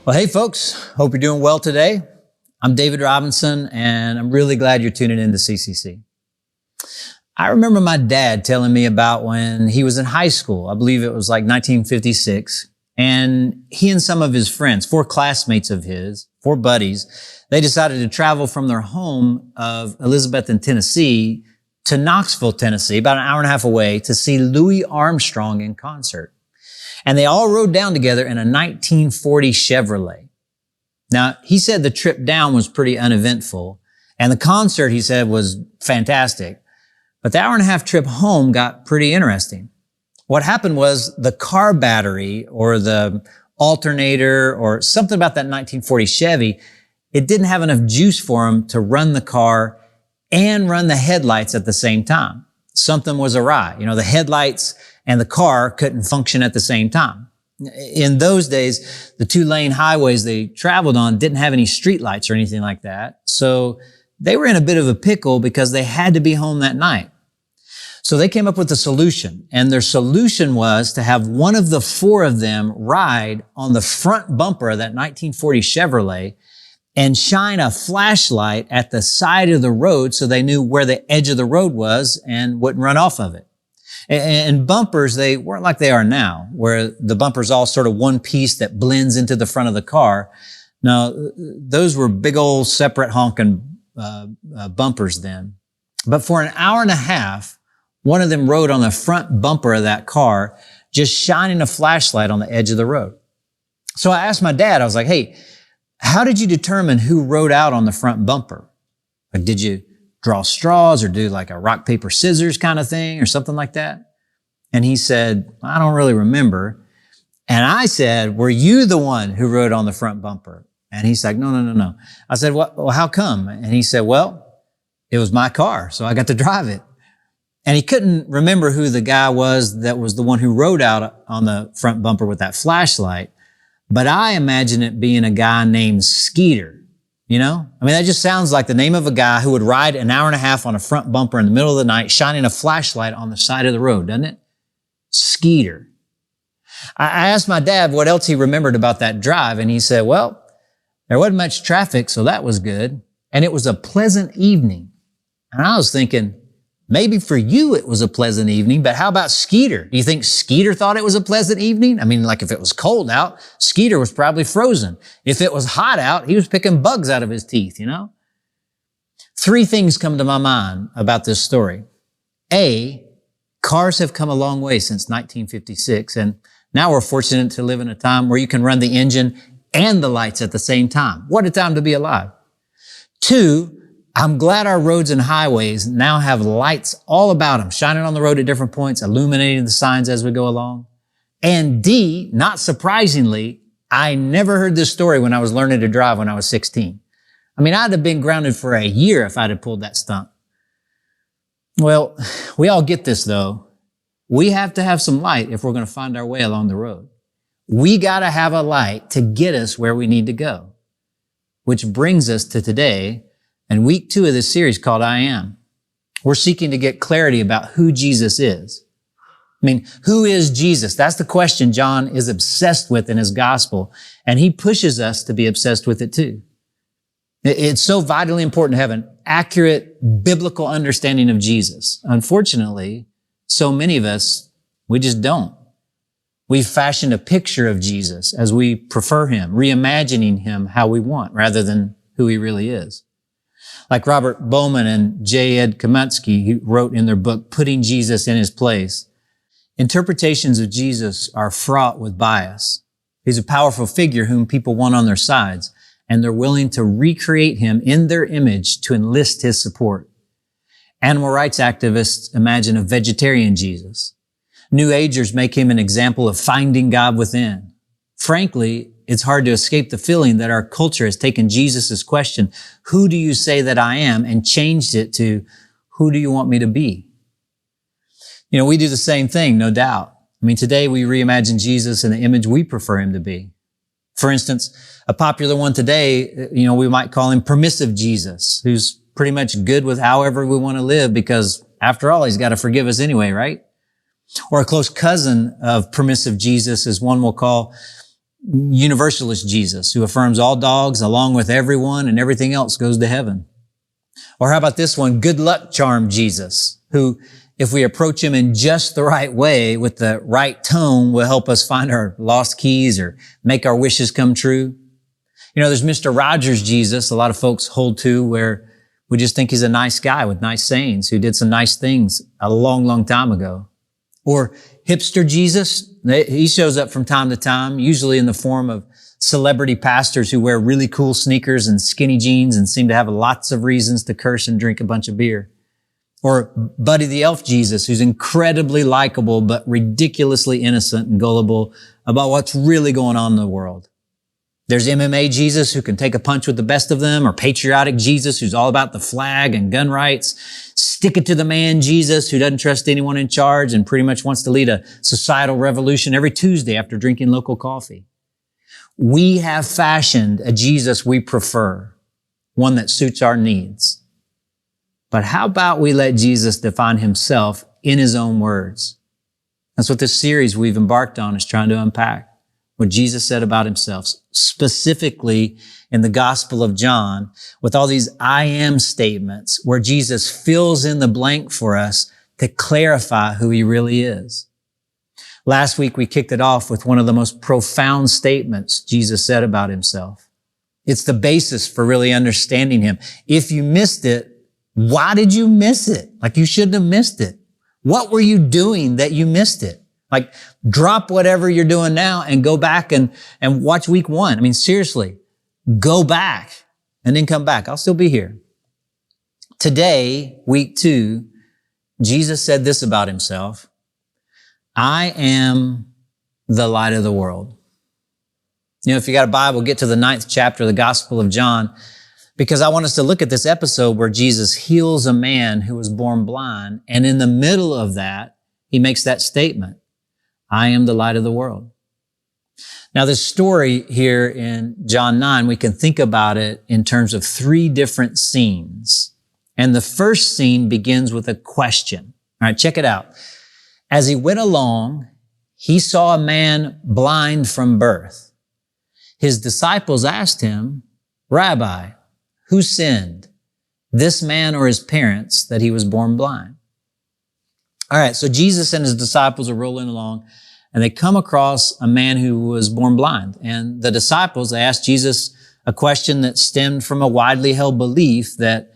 Well, hey folks, hope you're doing well today. I'm David Robinson, and I'm really glad you're tuning in to CCC. I remember my dad telling me about when he was in high school. I believe it was like 1956, and he and some of his friends, 4 classmates of his, 4 buddies, they decided to travel from their home of Elizabethton, Tennessee to Knoxville, Tennessee, about an hour and a half away, to see Louis Armstrong in concert. And they all rode down together in a 1940 Chevrolet. Now, he said the trip down was pretty uneventful, and the concert, he said, was fantastic. But the hour and a half trip home got pretty interesting. What happened was the car battery or the alternator or something about that 1940 Chevy, it didn't have enough juice for him to run the car and run the headlights at the same time. Something was awry. The headlights and the car couldn't function at the same time. In those days, the 2-lane highways they traveled on didn't have any streetlights or anything like that. So they were in a bit of a pickle because they had to be home that night. So they came up with a solution, and their solution was to have one of the 4 of them ride on the front bumper of that 1940 Chevrolet and shine a flashlight at the side of the road so they knew where the edge of the road was and wouldn't run off of it. And bumpers, they weren't like they are now, where the bumper's all sort of one piece that blends into the front of the car. Now, those were big old separate honking bumpers then. But for an hour and a half, one of them rode on the front bumper of that car, just shining a flashlight on the edge of the road. So I asked my dad, I was like, hey, how did you determine who rode out on the front bumper? Like, did you draw straws or do like a rock, paper, scissors kind of thing or something like that? And he said, I don't really remember. And I said, were you the one who rode on the front bumper? And he's like, no. I said, well, how come? And he said, well, it was my car, so I got to drive it. And he couldn't remember who the guy was that was the one who rode out on the front bumper with that flashlight. But I imagine it being a guy named Skeeter. That just sounds like the name of a guy who would ride an hour and a half on a front bumper in the middle of the night, shining a flashlight on the side of the road, doesn't it? Skeeter. I asked my dad what else he remembered about that drive, and he said, well, there wasn't much traffic, so that was good. And it was a pleasant evening. And I was thinking, maybe for you it was a pleasant evening, but how about Skeeter? Do you think Skeeter thought it was a pleasant evening? Like if it was cold out, Skeeter was probably frozen. If it was hot out, he was picking bugs out of his teeth, 3 things come to my mind about this story. A, cars have come a long way since 1956, and now we're fortunate to live in a time where you can run the engine and the lights at the same time. What a time to be alive. 2, I'm glad our roads and highways now have lights all about them, shining on the road at different points, illuminating the signs as we go along. And D, not surprisingly, I never heard this story when I was learning to drive when I was 16. I'd have been grounded for a year if I'd have pulled that stunt. Well, we all get this though. We have to have some light if we're going to find our way along the road. We got to have a light to get us where we need to go. Which brings us to today, and week 2 of this series called I Am. We're seeking to get clarity about who Jesus is. Who is Jesus? That's the question John is obsessed with in his gospel, and he pushes us to be obsessed with it too. It's so vitally important to have an accurate biblical understanding of Jesus. Unfortunately, so many of us, we just don't. We've fashioned a picture of Jesus as we prefer him, reimagining him how we want rather than who he really is. Like Robert Bowman and J. Ed Kamatsky, who wrote in their book, Putting Jesus in His Place, interpretations of Jesus are fraught with bias. He's a powerful figure whom people want on their sides, and they're willing to recreate him in their image to enlist his support. Animal rights activists imagine a vegetarian Jesus. New Agers make him an example of finding God within. Frankly, it's hard to escape the feeling that our culture has taken Jesus' question, who do you say that I am, and changed it to, who do you want me to be? We do the same thing, no doubt. Today we reimagine Jesus in the image we prefer him to be. For instance, a popular one today, we might call him permissive Jesus, who's pretty much good with however we want to live because after all, he's got to forgive us anyway, right? Or a close cousin of permissive Jesus is one we'll call universalist Jesus, who affirms all dogs along with everyone and everything else goes to heaven. Or how about this one? Good luck charm Jesus, who, if we approach him in just the right way with the right tone, will help us find our lost keys or make our wishes come true. You know, there's Mr. Rogers Jesus, a lot of folks hold to, where we just think he's a nice guy with nice sayings who did some nice things a long, long time ago. Or hipster Jesus, he shows up from time to time, usually in the form of celebrity pastors who wear really cool sneakers and skinny jeans and seem to have lots of reasons to curse and drink a bunch of beer. Or Buddy the Elf Jesus, who's incredibly likable but ridiculously innocent and gullible about what's really going on in the world. There's MMA Jesus, who can take a punch with the best of them, or patriotic Jesus, who's all about the flag and gun rights. Stick it to the man Jesus, who doesn't trust anyone in charge and pretty much wants to lead a societal revolution every Tuesday after drinking local coffee. We have fashioned a Jesus we prefer, one that suits our needs. But how about we let Jesus define himself in his own words? That's what this series we've embarked on is trying to unpack. What Jesus said about himself, specifically in the Gospel of John, with all these I am statements where Jesus fills in the blank for us to clarify who he really is. Last week, we kicked it off with one of the most profound statements Jesus said about himself. It's the basis for really understanding him. If you missed it, why did you miss it? Like, you shouldn't have missed it. What were you doing that you missed it? Like, drop whatever you're doing now and go back and watch week 1. I mean, seriously, go back and then come back. I'll still be here. Today, week 2, Jesus said this about himself: I am the light of the world. You know, if you got a Bible, get to the 9th chapter of the Gospel of John, because I want us to look at this episode where Jesus heals a man who was born blind. And in the middle of that, he makes that statement: I am the light of the world. Now, this story here in John 9, we can think about it in terms of 3 different scenes. And the first scene begins with a question. All right, check it out. As he went along, he saw a man blind from birth. His disciples asked him, Rabbi, who sinned, this man or his parents, that he was born blind? All right, so Jesus and his disciples are rolling along, and they come across a man who was born blind. And the disciples, they asked Jesus a question that stemmed from a widely held belief that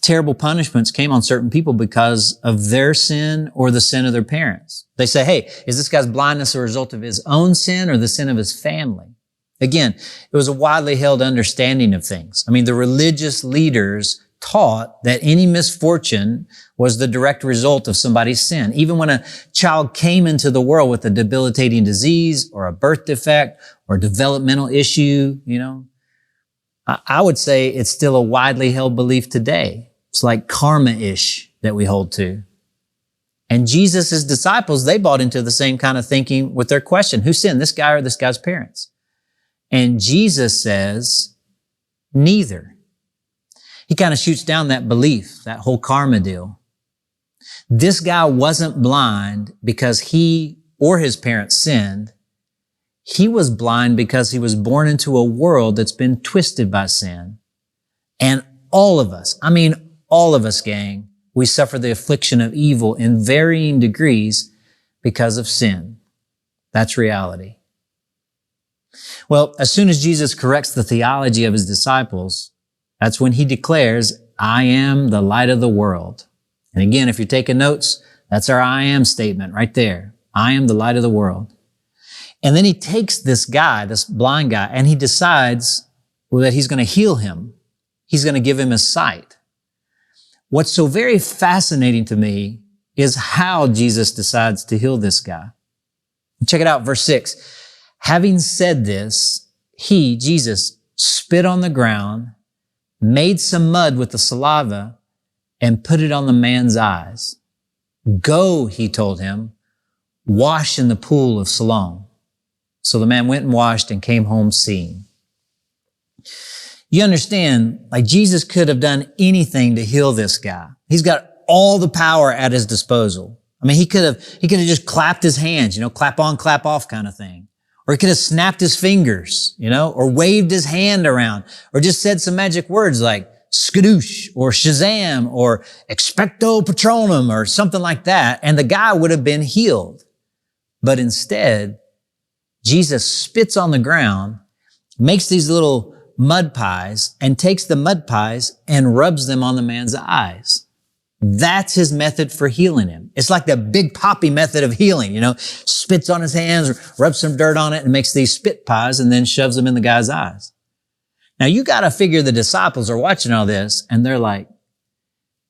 terrible punishments came on certain people because of their sin or the sin of their parents. They say, hey, is this guy's blindness a result of his own sin or the sin of his family? Again, it was a widely held understanding of things. I mean, the religious leaders taught that any misfortune was the direct result of somebody's sin. Even when a child came into the world with a debilitating disease or a birth defect or developmental issue, you know, I would say it's still a widely held belief today. It's like karma-ish that we hold to. And Jesus' disciples, they bought into the same kind of thinking with their question: who sinned, this guy or this guy's parents? And Jesus says, neither. He kind of shoots down that belief, that whole karma deal. This guy wasn't blind because he or his parents sinned. He was blind because he was born into a world that's been twisted by sin. And all of us, I mean, all of us, gang, we suffer the affliction of evil in varying degrees because of sin. That's reality. Well, as soon as Jesus corrects the theology of his disciples, that's when he declares, I am the light of the world. And again, if you're taking notes, that's our I am statement right there. I am the light of the world. And then he takes this guy, this blind guy, and he decides that he's going to heal him. He's going to give him his sight. What's so very fascinating to me is how Jesus decides to heal this guy. Check it out, verse 6. Having said this, he, Jesus, spit on the ground, made some mud with the saliva, and put it on the man's eyes. Go, he told him, wash in the pool of Siloam. So the man went and washed and came home seeing. You understand, like, Jesus could have done anything to heal this guy. He's got all the power at his disposal. I mean, he could have just clapped his hands, clap on, clap off kind of thing. Or he could have snapped his fingers, or waved his hand around, or just said some magic words like skadoosh or shazam or expecto patronum or something like that. And the guy would have been healed. But instead, Jesus spits on the ground, makes these little mud pies, and takes the mud pies and rubs them on the man's eyes. That's his method for healing him. It's like the big poppy method of healing, spits on his hands, rubs some dirt on it and makes these spit pies and then shoves them in the guy's eyes. Now you got to figure the disciples are watching all this and they're like,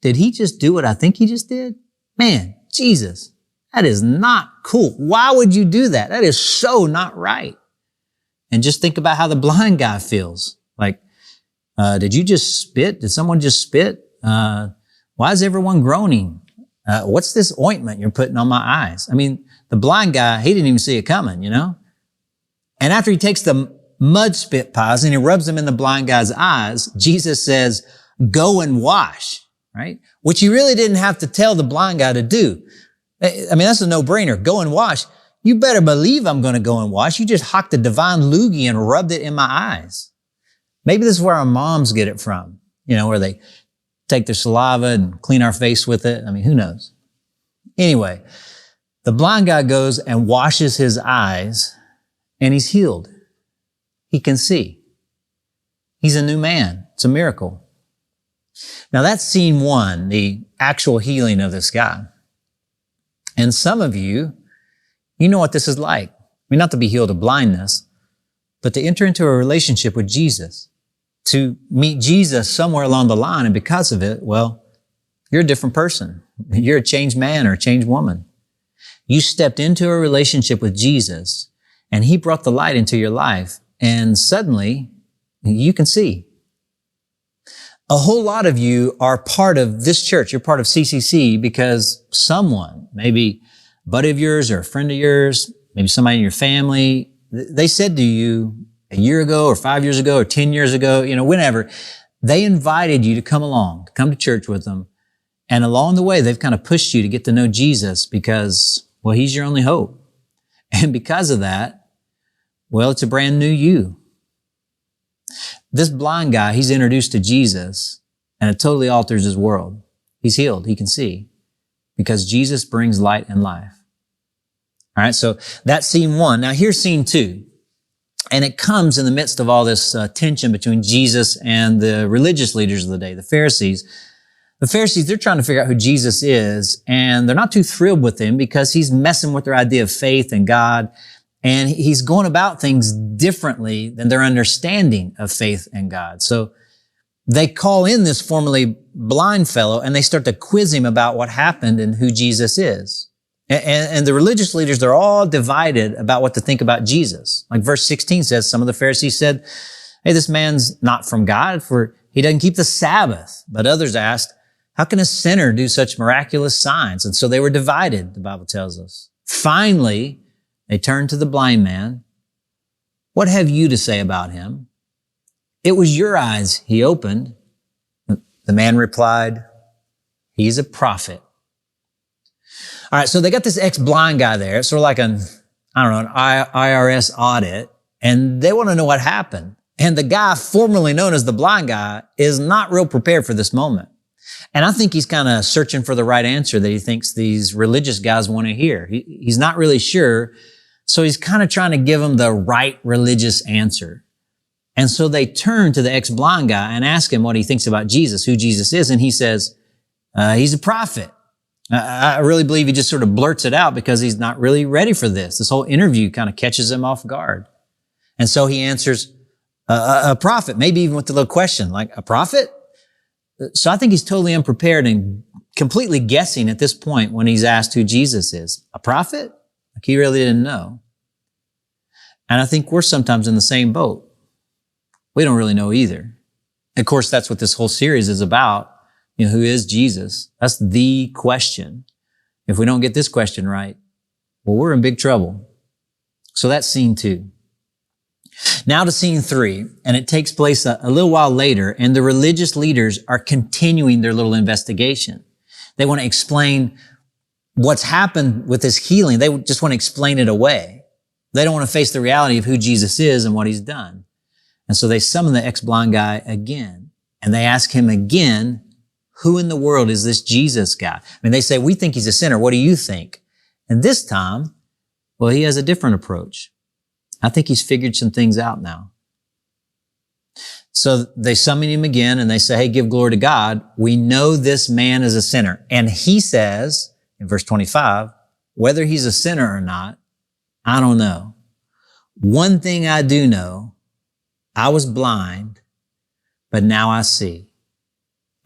did he just do what I think he just did? Man, Jesus, that is not cool. Why would you do that? That is so not right. And just think about how the blind guy feels. Like, did you just spit? Did someone just spit? Why is everyone groaning? What's this ointment you're putting on my eyes? I mean, the blind guy, he didn't even see it coming, And after he takes the mud spit pies and he rubs them in the blind guy's eyes, Jesus says, go and wash, right? Which he really didn't have to tell the blind guy to do. I mean, that's a no-brainer. Go and wash. You better believe I'm going to go and wash. You just hocked a divine loogie and rubbed it in my eyes. Maybe this is where our moms get it from, where they take their saliva and clean our face with it. I mean, who knows? Anyway, the blind guy goes and washes his eyes and he's healed. He can see. He's a new man. It's a miracle. Now that's scene one, the actual healing of this guy. And some of you know what this is like. I mean, not to be healed of blindness, but to enter into a relationship with Jesus, to meet Jesus somewhere along the line. And because of it, well, you're a different person. You're a changed man or a changed woman. You stepped into a relationship with Jesus and he brought the light into your life. And suddenly you can see. A whole lot of you are part of this church. You're part of CCC because someone, maybe a buddy of yours or a friend of yours, maybe somebody in your family, they said to you a year ago or 5 years ago or 10 years ago, whenever, they invited you to come along, to come to church with them. And along the way, they've kind of pushed you to get to know Jesus because, well, he's your only hope. And because of that, well, it's a brand new you. This blind guy, he's introduced to Jesus and it totally alters his world. He's healed. He can see because Jesus brings light and life. All right. So that's scene one. Now here's scene two. And it comes in the midst of all this tension between Jesus and the religious leaders of the day, the Pharisees. The Pharisees, they're trying to figure out who Jesus is, and they're not too thrilled with him because he's messing with their idea of faith and God, and he's going about things differently than their understanding of faith and God. So they call in this formerly blind fellow, and they start to quiz him about what happened and who Jesus is. And the religious leaders, they're all divided about what to think about Jesus. Like verse 16 says, some of the Pharisees said, hey, this man's not from God, for he doesn't keep the Sabbath. But others asked, how can a sinner do such miraculous signs? And so they were divided, the Bible tells us. Finally, they turned to the blind man. What have you to say about him? It was your eyes he opened. The man replied, he's a prophet. All right, so they got this ex-blind guy there. It's sort of like an IRS audit, and they want to know what happened. And the guy formerly known as the blind guy is not real prepared for this moment. And I think he's kind of searching for the right answer that he thinks these religious guys want to hear. He's not really sure, so he's kind of trying to give them the right religious answer. And so they turn to the ex-blind guy and ask him what he thinks about Jesus, who Jesus is, and he says, he's a prophet. I really believe he just sort of blurts it out because he's not really ready for this. This whole interview kind of catches him off guard. And so he answers, a prophet, maybe even with the little question, like, a prophet? So I think he's totally unprepared and completely guessing at this point when he's asked who Jesus is. A prophet? Like he really didn't know. And I think we're sometimes in the same boat. We don't really know either. Of course, that's what this whole series is about. Who is Jesus? That's the question. If we don't get this question right, well, we're in big trouble. So that's scene two. Now to scene three, and it takes place a little while later, and the religious leaders are continuing their little investigation. They want to explain what's happened with this healing. They just want to explain it away. They don't want to face the reality of who Jesus is and what he's done. And so they summon the ex-blind guy again, and they ask him again, who in the world is this Jesus guy? I mean, they say, we think he's a sinner. What do you think? And this time, well, he has a different approach. I think he's figured some things out now. So they summon him again and they say, hey, give glory to God. We know this man is a sinner. And he says in verse 25, whether he's a sinner or not, I don't know. One thing I do know, I was blind, but now I see.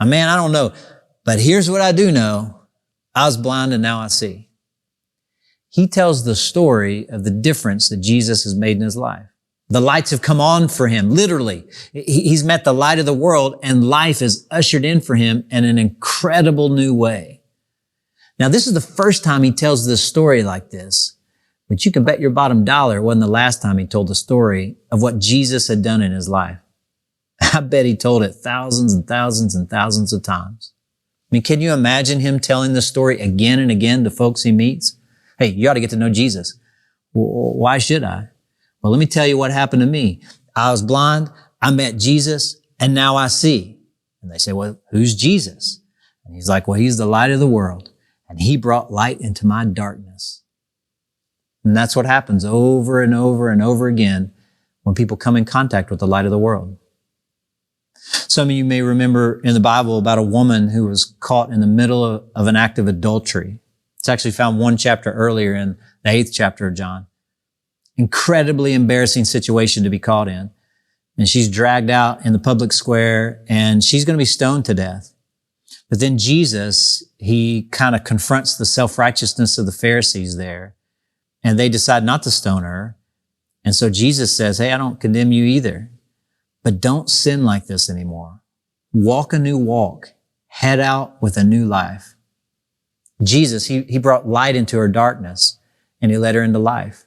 Man, I don't know, but here's what I do know. I was blind and now I see. He tells the story of the difference that Jesus has made in his life. The lights have come on for him, literally. He's met the light of the world and life is ushered in for him in an incredible new way. Now, this is the first time he tells this story like this, but you can bet your bottom dollar it wasn't the last time he told the story of what Jesus had done in his life. I bet he told it thousands and thousands and thousands of times. I mean, can you imagine him telling the story again and again to folks he meets? Hey, you ought to get to know Jesus. Well, why should I? Well, let me tell you what happened to me. I was blind, I met Jesus, and now I see. And they say, well, who's Jesus? And he's like, well, he's the light of the world, and he brought light into my darkness. And that's what happens over and over and over again when people come in contact with the light of the world. Some of you may remember in the Bible about a woman who was caught in the middle of an act of adultery. It's actually found one chapter earlier in the 8th chapter of John. Incredibly embarrassing situation to be caught in. And she's dragged out in the public square and she's going to be stoned to death. But then Jesus, he kind of confronts the self-righteousness of the Pharisees there, and they decide not to stone her. And so Jesus says, hey, I don't condemn you either, but don't sin like this anymore. Walk a new walk. Head out with a new life. Jesus, he brought light into her darkness and he led her into life.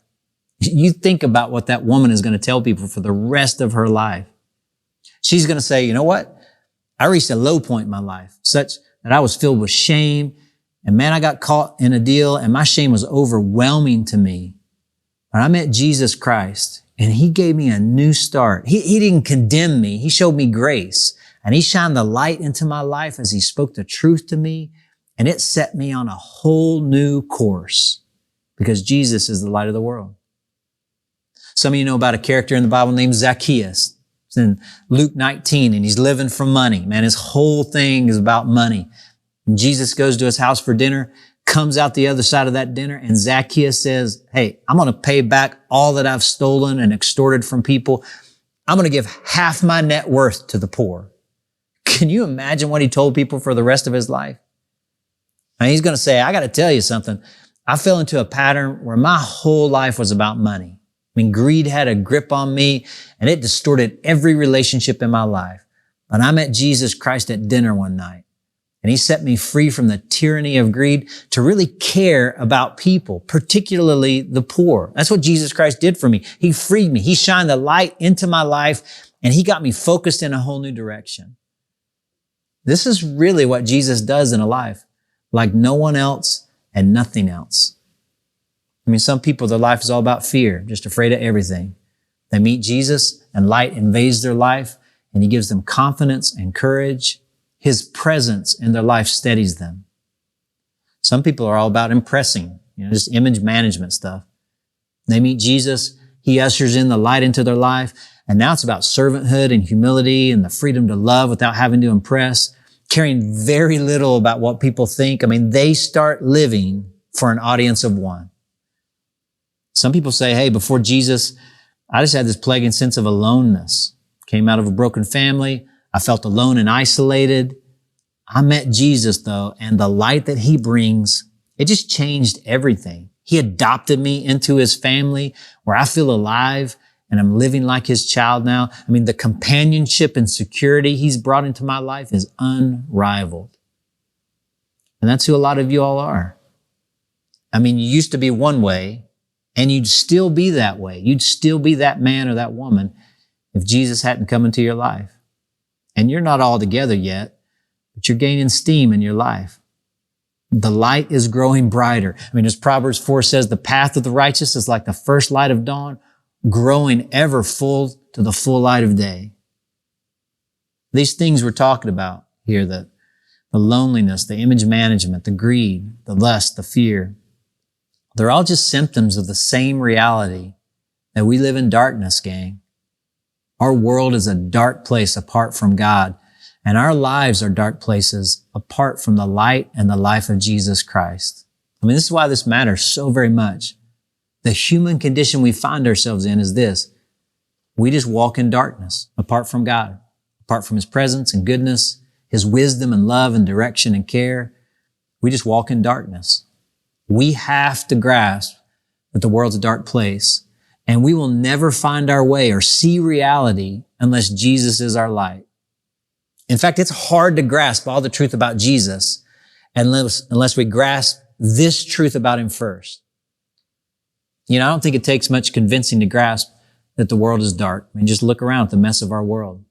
You think about what that woman is going to tell people for the rest of her life. She's going to say, you know what? I reached a low point in my life, such that I was filled with shame. And man, I got caught in a deal and my shame was overwhelming to me. But I met Jesus Christ and he gave me a new start. He didn't condemn me. He showed me grace and he shined the light into my life as he spoke the truth to me. And it set me on a whole new course because Jesus is the light of the world. Some of you know about a character in the Bible named Zacchaeus. It's in Luke 19, and he's living for money. Man, his whole thing is about money. And Jesus goes to his house for dinner, comes out the other side of that dinner, and Zacchaeus says, hey, I'm going to pay back all that I've stolen and extorted from people. I'm going to give half my net worth to the poor. Can you imagine what he told people for the rest of his life? And he's going to say, I got to tell you something. I fell into a pattern where my whole life was about money. I mean, greed had a grip on me and it distorted every relationship in my life. But I met Jesus Christ at dinner one night and he set me free from the tyranny of greed to really care about people, particularly the poor. That's what Jesus Christ did for me. He freed me. He shined the light into my life and he got me focused in a whole new direction. This is really what Jesus does in a life, like no one else and nothing else. I mean, some people, their life is all about fear, just afraid of everything. They meet Jesus and light invades their life and he gives them confidence and courage. His presence in their life steadies them. Some people are all about impressing, just image management stuff. They meet Jesus. He ushers in the light into their life. And now it's about servanthood and humility and the freedom to love without having to impress, caring very little about what people think. I mean, they start living for an audience of one. Some people say, hey, before Jesus, I just had this plaguing sense of aloneness. Came out of a broken family. I felt alone and isolated. I met Jesus though, and the light that he brings, it just changed everything. He adopted me into his family where I feel alive and I'm living like his child now. I mean, the companionship and security he's brought into my life is unrivaled. And that's who a lot of you all are. I mean, you used to be one way, and you'd still be that way. You'd still be that man or that woman if Jesus hadn't come into your life. And you're not all together yet, but you're gaining steam in your life. The light is growing brighter. I mean, as Proverbs 4 says, the path of the righteous is like the first light of dawn, growing ever full to the full light of day. These things we're talking about here, the loneliness, the image management, the greed, the lust, the fear, they're all just symptoms of the same reality that we live in darkness, gang. Our world is a dark place apart from God, and our lives are dark places apart from the light and the life of Jesus Christ. I mean, this is why this matters so very much. The human condition we find ourselves in is this. We just walk in darkness apart from God, apart from His presence and goodness, His wisdom and love and direction and care. We just walk in darkness. We have to grasp that the world's a dark place, and we will never find our way or see reality unless Jesus is our light. In fact, it's hard to grasp all the truth about Jesus unless we grasp this truth about Him first. You know, I don't think it takes much convincing to grasp that the world is dark. I mean, just look around at the mess of our world.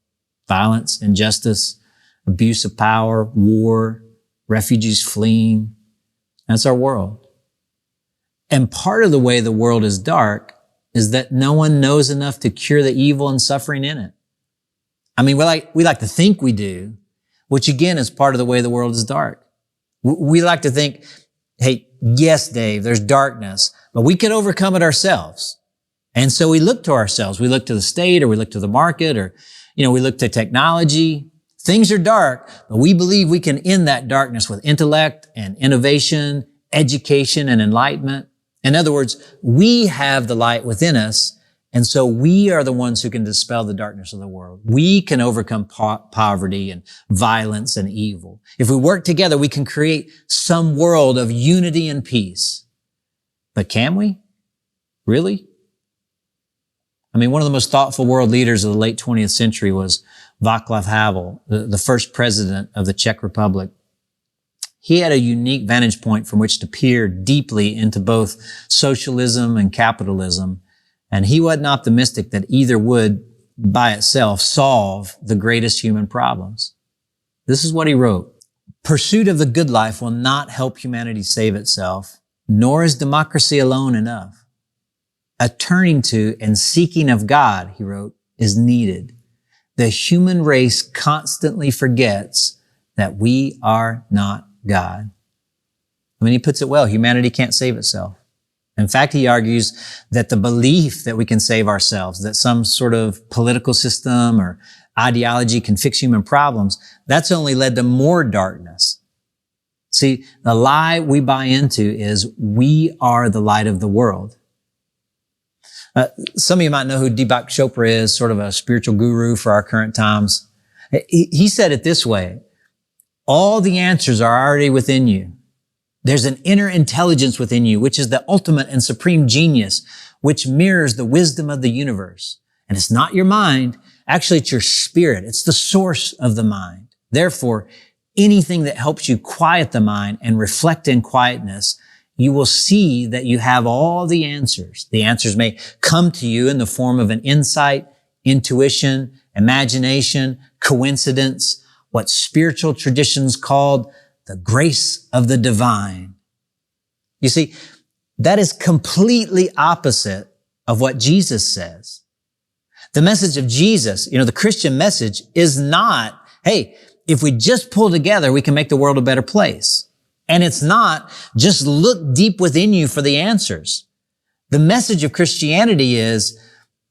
Violence, injustice, abuse of power, war, refugees fleeing. That's our world. And part of the way the world is dark is that no one knows enough to cure the evil and suffering in it. I mean, we like to think we do, which again is part of the way the world is dark. We like to think, hey, yes, Dave, there's darkness, but we can overcome it ourselves. And so we look to ourselves. We look to the state, or we look to the market, or, we look to technology. Things are dark, but we believe we can end that darkness with intellect and innovation, education and enlightenment. In other words, we have the light within us, and so we are the ones who can dispel the darkness of the world. We can overcome poverty and violence and evil. If we work together, we can create some world of unity and peace. But can we? Really? I mean, one of the most thoughtful world leaders of the late 20th century was Václav Havel, the first president of the Czech Republic. He had a unique vantage point from which to peer deeply into both socialism and capitalism, and he wasn't optimistic that either would, by itself, solve the greatest human problems. This is what he wrote. Pursuit of the good life will not help humanity save itself, nor is democracy alone enough. A turning to and seeking of God, he wrote, is needed. The human race constantly forgets that we are not God. I mean, he puts it well. Humanity can't save itself. In fact, he argues that the belief that we can save ourselves, that some sort of political system or ideology can fix human problems, that's only led to more darkness. See, the lie we buy into is we are the light of the world. Some of you might know who Deepak Chopra is, sort of a spiritual guru for our current times. He said it this way: all the answers are already within you. There's an inner intelligence within you, which is the ultimate and supreme genius, which mirrors the wisdom of the universe. And it's not your mind. Actually, it's your spirit. It's the source of the mind. Therefore, anything that helps you quiet the mind and reflect in quietness, you will see that you have all the answers. The answers may come to you in the form of an insight, intuition, imagination, coincidence, what spiritual traditions called the grace of the divine. You see, that is completely opposite of what Jesus says. The message of Jesus, the Christian message is not, hey, if we just pull together, we can make the world a better place. And it's not just look deep within you for the answers. The message of Christianity is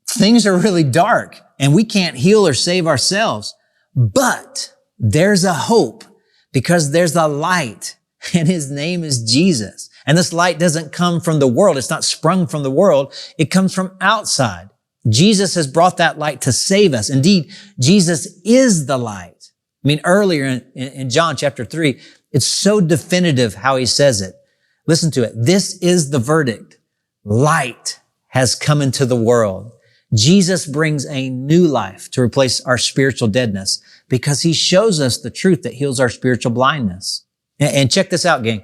things are really dark and we can't heal or save ourselves, but there's a hope because there's a light, and His name is Jesus. And this light doesn't come from the world. It's not sprung from the world. It comes from outside. Jesus has brought that light to save us. Indeed, Jesus is the light. I mean, earlier in John chapter 3, it's so definitive how He says it. Listen to it. This is the verdict. Light has come into the world. Jesus brings a new life to replace our spiritual deadness because He shows us the truth that heals our spiritual blindness. And check this out, gang.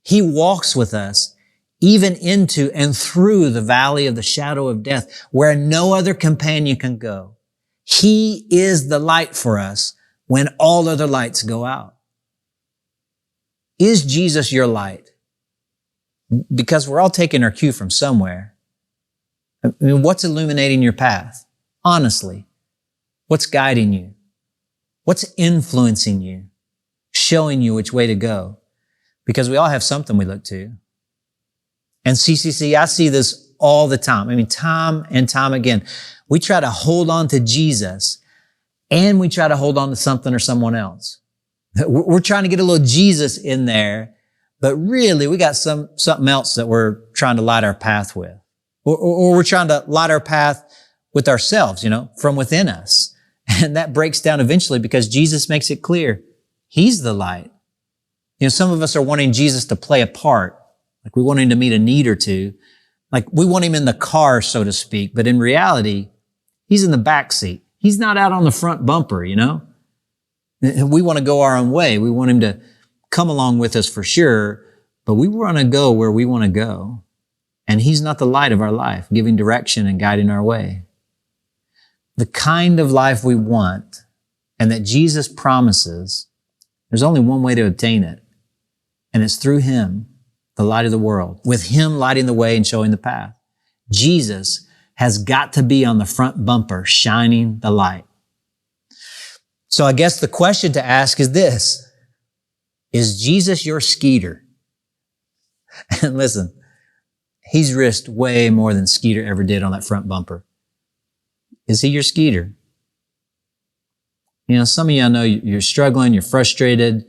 He walks with us even into and through the valley of the shadow of death where no other companion can go. He is the light for us when all other lights go out. Is Jesus your light? Because we're all taking our cue from somewhere. I mean, what's illuminating your path? Honestly, what's guiding you? What's influencing you? Showing you which way to go? Because we all have something we look to. And CCC, I see this all the time. I mean, time and time again. We try to hold on to Jesus and we try to hold on to something or someone else. We're trying to get a little Jesus in there, but really we got something else that we're trying to light our path with. Or we're trying to light our path with ourselves, from within us. And that breaks down eventually because Jesus makes it clear He's the light. Some of us are wanting Jesus to play a part. Like we want Him to meet a need or two. Like we want Him in the car, so to speak. But in reality, He's in the back seat. He's not out on the front bumper, And we want to go our own way. We want Him to come along with us for sure, but we want to go where we want to go. And He's not the light of our life, giving direction and guiding our way. The kind of life we want and that Jesus promises, there's only one way to obtain it. And it's through Him, the light of the world, with Him lighting the way and showing the path. Jesus has got to be on the front bumper, shining the light. So I guess the question to ask is this: is Jesus your Skeeter? And listen, He's risked way more than Skeeter ever did on that front bumper. Is He your Skeeter? Some of you, I know you're struggling, you're frustrated.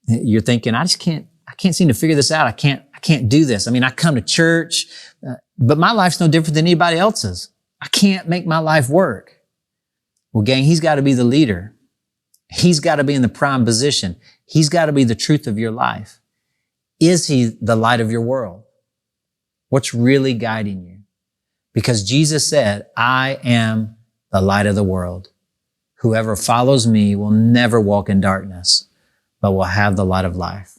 You're thinking, I can't seem to figure this out. I can't do this. I mean, I come to church, but my life's no different than anybody else's. I can't make my life work. Well, gang, He's got to be the leader. He's got to be in the prime position. He's got to be the truth of your life. Is He the light of your world? What's really guiding you? Because Jesus said, I am the light of the world. Whoever follows me will never walk in darkness, but will have the light of life.